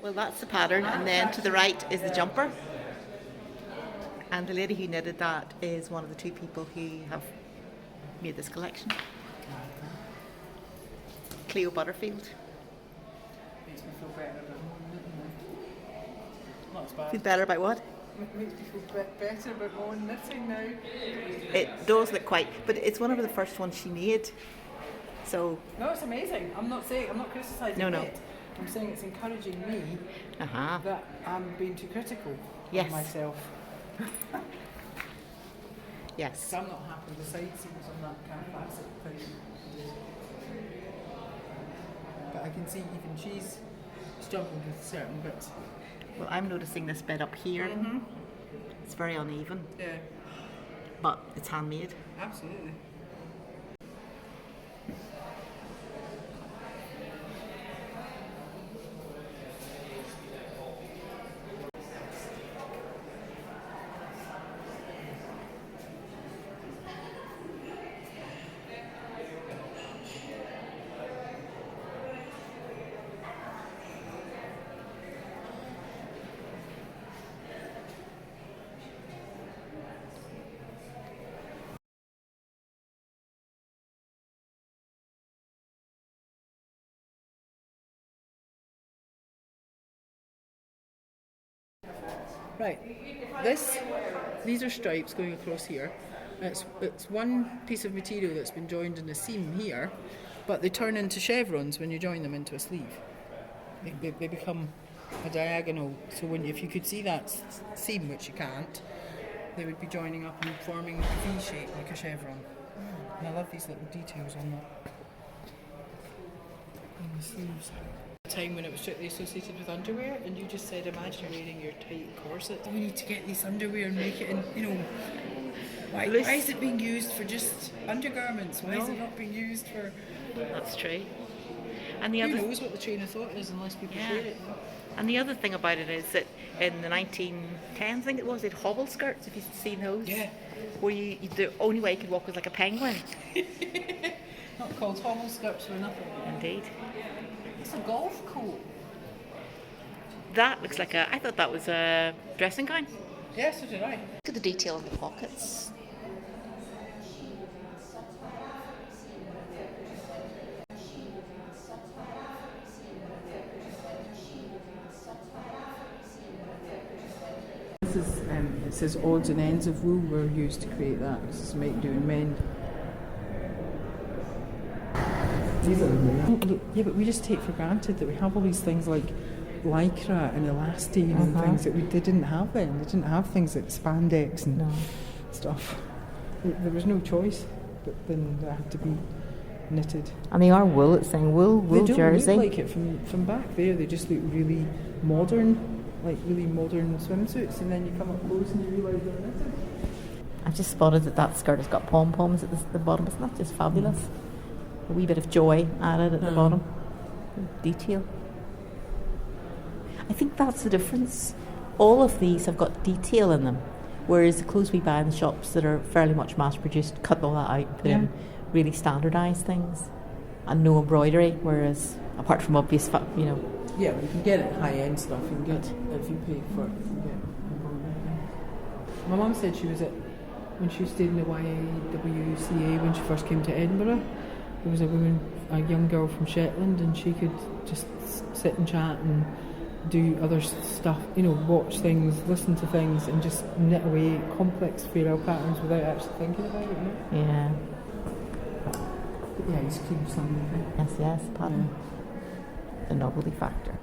Well, that's the pattern, and then to the right is the jumper. And the lady who knitted that is one of the two people who have made this collection. Cleo Butterfield. Makes me feel better about more knitting now. Not as bad. Feel better about what? It makes me feel better about more knitting now. It does look quite, but it's one of the first ones she made. So no, it's amazing. I'm not criticising it. I'm saying it's encouraging me that I'm being too critical of myself. Yes. I'm not happy with the side seams on that kind of classic thing. But I can see even she's struggled with certain bits. Well, I'm noticing this bit up here. Mm-hmm. It's very uneven. Yeah. But it's handmade. Absolutely. Right, these are stripes going across here. It's one piece of material that's been joined in a seam here, but they turn into chevrons when you join them into a sleeve. They become a diagonal, so if you could see that seam, which you can't, they would be joining up and forming a V shape like a chevron. And I love these little details on that. On the sleeves. Time when it was strictly associated with underwear, and you just said imagine wearing your tight corset. We need to get this underwear and make it in, why is it being used for just undergarments? Why is it not being used for... That's true. And who knows what the train of thought is unless people share it. And the other thing about it is that in the 1910s, I think it was, they had hobble skirts, if you've seen those. Yeah. Where the only way you could walk was like a penguin. Not called hobble skirts for nothing. Indeed. It's a golf coat. That looks like I thought that was a dressing gown. Yes, so did I. Look at the detail in the pockets. This is, it says odds and ends of wool were used to create that. This is make, do and mend. Yeah, but we just take for granted that we have all these things like lycra and elastane and things that they didn't have then. They didn't have things like spandex and stuff. There was no choice, but then they had to be knitted. And they are wool, it's saying wool they don't jersey. Look like it from back there. They just look really modern, like really modern swimsuits, and then you come up close and you realise they're knitted. I just spotted that skirt has got pom-poms at the bottom. Isn't that just fabulous? A wee bit of joy added at the bottom. Detail. I think that's the difference. All of these have got detail in them, whereas the clothes we buy in the shops that are fairly much mass-produced cut all that out, put in really standardised things, and no embroidery. Whereas, apart from obvious, Yeah, you can get it high-end stuff. You can get if you pay for it. You can get embroidery. My mum said she was when she stayed in the YWCA when she first came to Edinburgh. There was a young girl from Shetland, and she could just sit and chat and do other stuff, watch things, listen to things, and just knit away complex farewell patterns without actually thinking about it. Yeah. But yeah, it's clean something. Yes, pattern. The novelty factor.